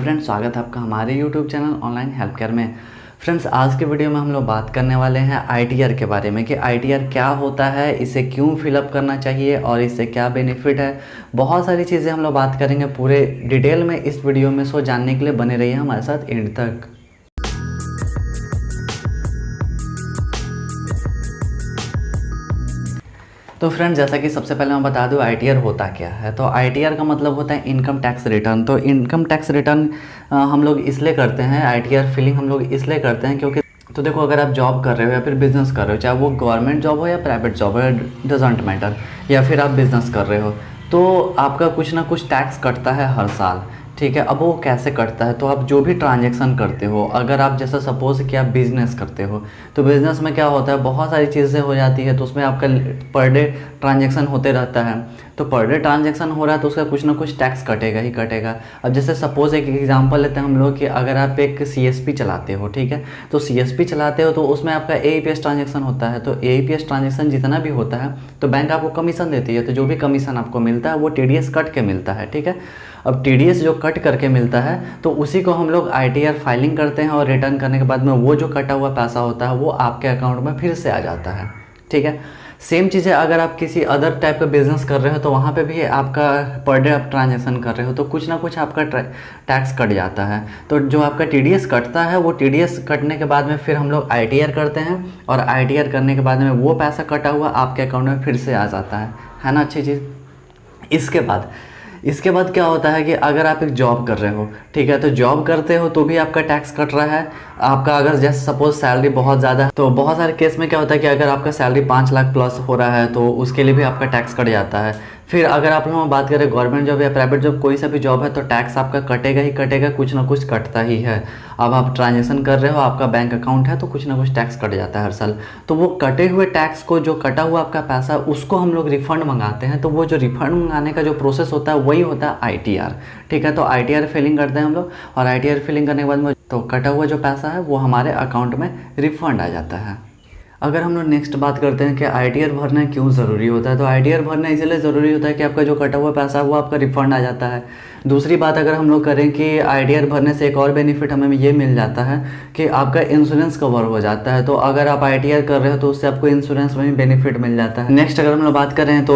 Friends, स्वागत है आपका हमारे YouTube channel online health care में। फ्रेंड्स, आज के वीडियो में हम लोग बात करने वाले हैं आईटीआर के बारे में कि आईटीआर क्या होता है, इसे क्यों फिलअप करना चाहिए और इससे क्या बेनिफिट है। बहुत सारी चीज़ें हम लोग बात करेंगे पूरे डिटेल में इस वीडियो में। सो जानने के लिए बने रहिए हमारे साथ एंड तक। तो फ्रेंड, जैसा कि सबसे पहले मैं बता दूं आईटीआर होता क्या है। तो आईटीआर का मतलब होता है इनकम टैक्स रिटर्न। तो इनकम टैक्स रिटर्न हम लोग इसलिए करते हैं, आईटीआर फिलिंग हम लोग इसलिए करते हैं क्योंकि तो देखो, अगर आप जॉब कर रहे हो या फिर बिज़नेस कर रहे हो, चाहे वो गवर्नमेंट जॉब हो या प्राइवेट जॉब हो, डजेंट मैटर, या फिर आप बिज़नेस कर रहे हो, तो आपका कुछ ना कुछ टैक्स कटता है हर साल। ठीक है, अब वो कैसे कटता है, तो आप जो भी ट्रांजैक्शन करते हो, अगर आप जैसा सपोज़ कि आप बिज़नेस करते हो, तो बिज़नेस में क्या होता है, बहुत सारी चीज़ें हो जाती है, तो उसमें आपका पर डे ट्रांजैक्शन होते रहता है। तो पर डे ट्रांजैक्शन हो रहा है तो उसका कुछ ना कुछ टैक्स कटेगा ही कटेगा। अब जैसे सपोज़ एक एग्जांपल लेते हैं हम लोग कि अगर आप एक सीएसपी चलाते हो, ठीक है, तो सीएसपी चलाते हो तो उसमें आपका एईपीएस ट्रांजैक्शन होता है। तो एईपीएस ट्रांजैक्शन जितना भी होता है तो बैंक आपको कमीशन देती है, तो जो भी कमीशन आपको मिलता है वो टीडीएस कट के मिलता है। ठीक है, अब टीडीएस जो कट करके मिलता है तो उसी को हम लोग आईटीआर फाइलिंग करते हैं और रिटर्न करने के बाद में वो जो कटा हुआ पैसा होता है वो आपके अकाउंट में फिर से आ जाता है। ठीक है, सेम चीज़ें अगर आप किसी अदर टाइप का बिजनेस कर रहे हो तो वहाँ पे भी आपका पर डे आप ट्रांजैक्शन कर रहे हो तो कुछ ना कुछ आपका टैक्स कट जाता है। तो जो आपका टीडीएस कटता है वो टीडीएस कटने के बाद में फिर हम लोग आईटीआर करते हैं और आईटीआर करने के बाद में वो पैसा कटा हुआ आपके अकाउंट में फिर से आ जाता है ना। अच्छी चीज़। इसके बाद क्या होता है कि अगर आप एक जॉब कर रहे हो, ठीक है, तो जॉब करते हो तो भी आपका टैक्स कट रहा है आपका। अगर जैसे सपोज सैलरी बहुत ज़्यादा है तो बहुत सारे केस में क्या होता है कि अगर आपका सैलरी 5 लाख प्लस हो रहा है तो उसके लिए भी आपका टैक्स कट जाता है। फिर अगर आप लोग बात करें गवर्नमेंट जॉब या प्राइवेट जॉब, कोई सा भी जॉब है तो टैक्स आपका कटेगा ही कटेगा, कुछ ना कुछ कटता ही है। अब आप ट्रांजेक्शन कर रहे हो, आपका बैंक अकाउंट है तो कुछ ना कुछ टैक्स कट जाता है हर साल। तो वो कटे हुए टैक्स को, जो कटा हुआ आपका पैसा, उसको हम लोग रिफंड मंगाते हैं। तो वो जो रिफंड मंगाने का जो प्रोसेस होता है वही होता है आईटीआर। ठीक है, तो आईटीआर फिलिंग करते हैं हम लोग और आईटीआर फिलिंग करने के बाद में तो कटा हुआ जो पैसा है वो हमारे अकाउंट में रिफंड आ जाता है। अगर हम लोग नेक्स्ट बात करते हैं कि आईटीआर भरना क्यों ज़रूरी होता है, तो आईटीआर भरना इसलिए ज़रूरी होता है कि आपका जो कटा हुआ पैसा है वो आपका रिफंड आ जाता है। दूसरी बात अगर हम लोग करें कि आईटीआर भरने से एक और बेनिफिट हमें ये मिल जाता है कि आपका इंश्योरेंस कवर हो जाता है। तो अगर आप आईटीआर कर रहे हो तो उससे आपको इंश्योरेंस में भी बेनिफिट मिल जाता है। नेक्स्ट अगर हम लोग बात करें तो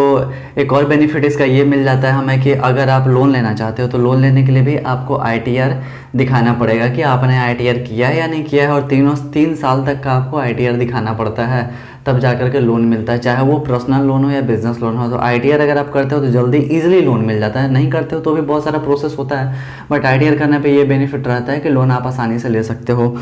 एक और बेनिफिट इसका ये मिल जाता है हमें कि अगर आप लोन लेना चाहते हो तो लोन लेने के लिए भी आपको आईटीआर दिखाना पड़ेगा कि आपने आईटीआर किया है या नहीं किया है, और 3 साल तक का आपको आईटीआर दिखाना पड़ता है, तब जाकर के लोन मिलता है, चाहे वो पर्सनल लोन हो या बिजनेस लोन हो। तो आईटीआर अगर आप करते हो तो जल्दी इजीली लोन मिल जाता है, नहीं करते हो तो भी बहुत सारा प्रोसेस होता है, बट आईटीआर करने पे ये बेनिफिट रहता है कि लोन आप आसानी से ले सकते हो।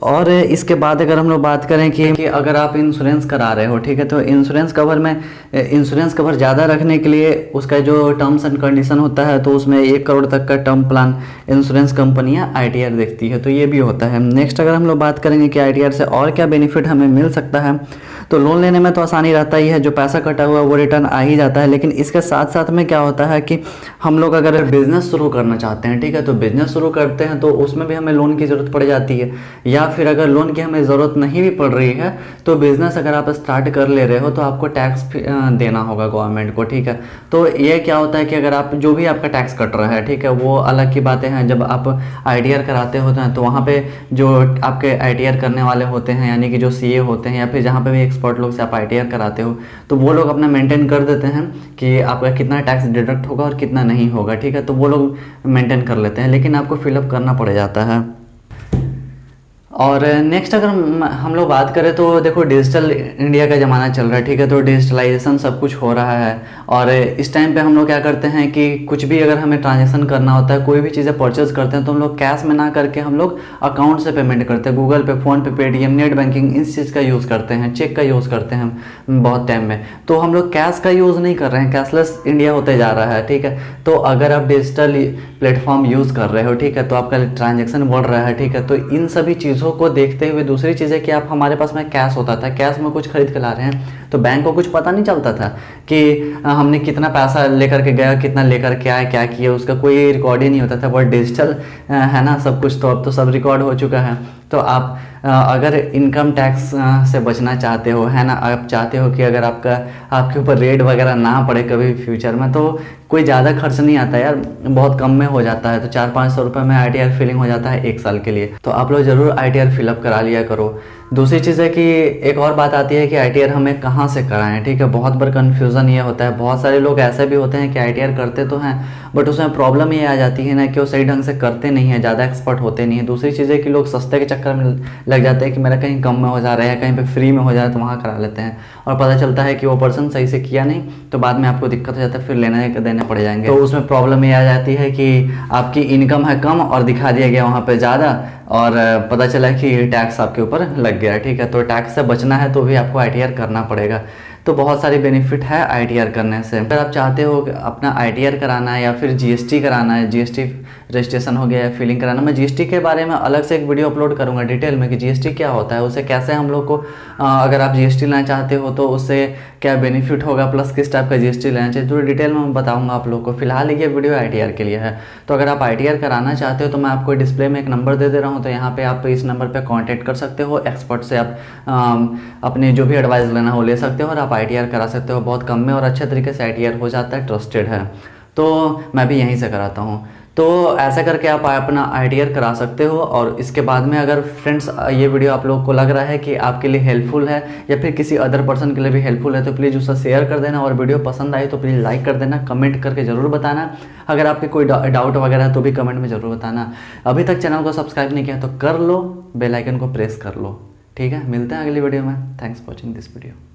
और इसके बाद अगर हम लोग बात करें कि अगर आप इंश्योरेंस करा रहे हो, ठीक है, तो इंश्योरेंस कवर ज़्यादा रखने के लिए उसका जो टर्म्स एंड कंडीशन होता है तो उसमें 1 करोड़ तक का टर्म प्लान इंश्योरेंस कंपनियां आईटीआर देखती है, तो ये भी होता है। नेक्स्ट अगर हम लोग बात करेंगे कि आईटीआर से और क्या बेनिफिट हमें मिल सकता है, तो लोन लेने में तो आसानी रहता ही है, जो पैसा कटा हुआ वो रिटर्न आ ही जाता है। लेकिन इसके साथ साथ में क्या होता है कि हम लोग अगर बिज़नेस शुरू करना चाहते हैं, ठीक है, तो बिज़नेस शुरू करते हैं तो उसमें भी हमें लोन की ज़रूरत पड़ जाती है, या फिर अगर लोन की हमें ज़रूरत नहीं भी पड़ रही है तो बिज़नेस अगर आप स्टार्ट कर ले रहे हो तो आपको टैक्स देना होगा गवर्नमेंट को। ठीक है, तो ये क्या होता है कि अगर आप जो भी आपका टैक्स कट रहा है, ठीक है, वो अलग की बातें हैं। जब आप आईटीआर कराते होते हैं तो वहाँ पे जो आपके आईटीआर करने वाले होते हैं, यानी कि जो सीए होते हैं या फिर जहाँ पे भी एक्सपर्ट लोग से आप आईटीआर कराते हो, तो वो लोग अपना मेंटेन कर देते हैं कि आपका कितना टैक्स डिडक्ट होगा और कितना नहीं होगा। ठीक है, तो वो लोग मेंटेन कर लेते हैं, लेकिन आपको फिलअप करना पड़ जाता है। और नेक्स्ट अगर हम लोग बात करें तो देखो, डिजिटल इंडिया का ज़माना चल रहा है, ठीक है, तो डिजिटलाइजेशन सब कुछ हो रहा है। और इस टाइम पे हम लोग क्या करते हैं कि कुछ भी अगर हमें ट्रांजैक्शन करना होता है, कोई भी चीज़ें परचेज करते हैं तो हम लोग कैश में ना करके हम लोग अकाउंट से पेमेंट करते हैं, गूगल पे, फ़ोन पे, पेटीएम, नेट बैंकिंग, इस चीज़ का यूज़ करते हैं, चेक का यूज़ करते हैं बहुत टाइम में। तो हम लोग कैश का यूज़ नहीं कर रहे हैं, कैशलेस इंडिया होते जा रहा है। ठीक है, तो अगर आप डिजिटल प्लेटफॉर्म यूज़ कर रहे हो, ठीक है, तो आपका ट्रांजैक्शन बढ़ रहा है। ठीक है, तो इन सभी चीज़ों को देखते हुए दूसरी चीज़ है कि आप, हमारे पास में कैश होता था, कैश में कुछ खरीद के ला रहे हैं तो बैंक को कुछ पता नहीं चलता था कि हमने कितना पैसा लेकर के गया, कितना लेकर के आया, क्या किया, उसका कोई रिकॉर्ड ही नहीं होता था। बट डिजिटल है ना सब कुछ, तो अब तो सब रिकॉर्ड हो चुका है। तो आप अगर इनकम टैक्स से बचना चाहते हो, है ना, आप चाहते हो कि अगर आपके ऊपर रेड वगैरह ना पड़े कभी फ्यूचर में, तो कोई ज़्यादा खर्च नहीं आता यार, बहुत कम में हो जाता है। तो 400-500 रुपये में ITR फिलिंग हो जाता है 1 साल के लिए। तो आप लोग ज़रूर ITR फिलअप करा लिया करो। दूसरी चीज़ है कि एक और बात आती है कि ITR हमें कहाँ से कराएं, ठीक है। बहुत बार कन्फ्यूज़न ये होता है, बहुत सारे लोग ऐसे भी होते हैं कि ITR करते तो हैं बट उसमें प्रॉब्लम ये आ जाती है ना कि वो सही ढंग से करते नहीं है, ज़्यादा एक्सपर्ट होते नहीं है। दूसरी चीज़ है कि लोग सस्ते के चक्कर में लग जाते हैं कि मेरा कहीं कम में हो जा रहा है, कहीं पे फ्री में हो जा रहा है, तो वहाँ करा लेते हैं और पता चलता है कि वो पर्सन सही से किया नहीं, तो बाद में आपको दिक्कत हो जाता है, फिर लेने देने पड़ जाएंगे। तो उसमें प्रॉब्लम ये आ जाती है कि आपकी इनकम है कम और दिखा दिया गया वहाँ पे ज़्यादा, और पता चला कि टैक्स आपके ऊपर लग गया, ठीक है। तो टैक्स से बचना है तो भी आपको ITR करना पड़ेगा। तो बहुत सारे बेनिफिट है ITR करने से। अगर आप चाहते हो कि अपना ITR कराना है या फिर GST कराना है, GST रजिस्ट्रेशन हो गया है, फिलिंग कराना, मैं GST के बारे में अलग से एक वीडियो अपलोड करूंगा डिटेल में कि GST क्या होता है, उसे कैसे हम लोग को अगर आप GST लेना चाहते हो तो उससे क्या बेनिफिट होगा, प्लस किस टाइप का GST लेना चाहिए, तो डिटेल में मैं बताऊंगा आप लोग को। फिलहाल ये वीडियो ITR के लिए है। तो अगर आप ITR कराना चाहते हो तो मैं आपको डिस्प्ले में एक नंबर दे दे रहा हूँ, तो यहाँ पे आप इस नंबर पे कांटेक्ट कर सकते हो। एक्सपर्ट से आप अपने जो भी एडवाइस लेना हो ले सकते हो और आप ITR करा सकते हो। बहुत कम में और अच्छे तरीके से ITR हो जाता है, ट्रस्टेड है। तो मैं भी यहीं से कराता हूँ। तो ऐसा करके आप अपना ITR करा सकते हो। और इसके बाद में अगर फ्रेंड्स ये वीडियो आप लोगों को लग रहा है कि आपके लिए हेल्पफुल है या फिर किसी अदर पर्सन के लिए भी हेल्पफुल है, तो प्लीज़ उसे शेयर कर देना, और वीडियो पसंद आई तो प्लीज़ लाइक कर देना, कमेंट करके ज़रूर बताना। अगर आपके कोई डाउट वगैरह है तो भी कमेंट में ज़रूर बताना। अभी तक चैनल को सब्सक्राइब नहीं किया तो कर लो, बेल आइकन को प्रेस कर लो, ठीक है। मिलते हैं अगली वीडियो में। Thanks for watching this video.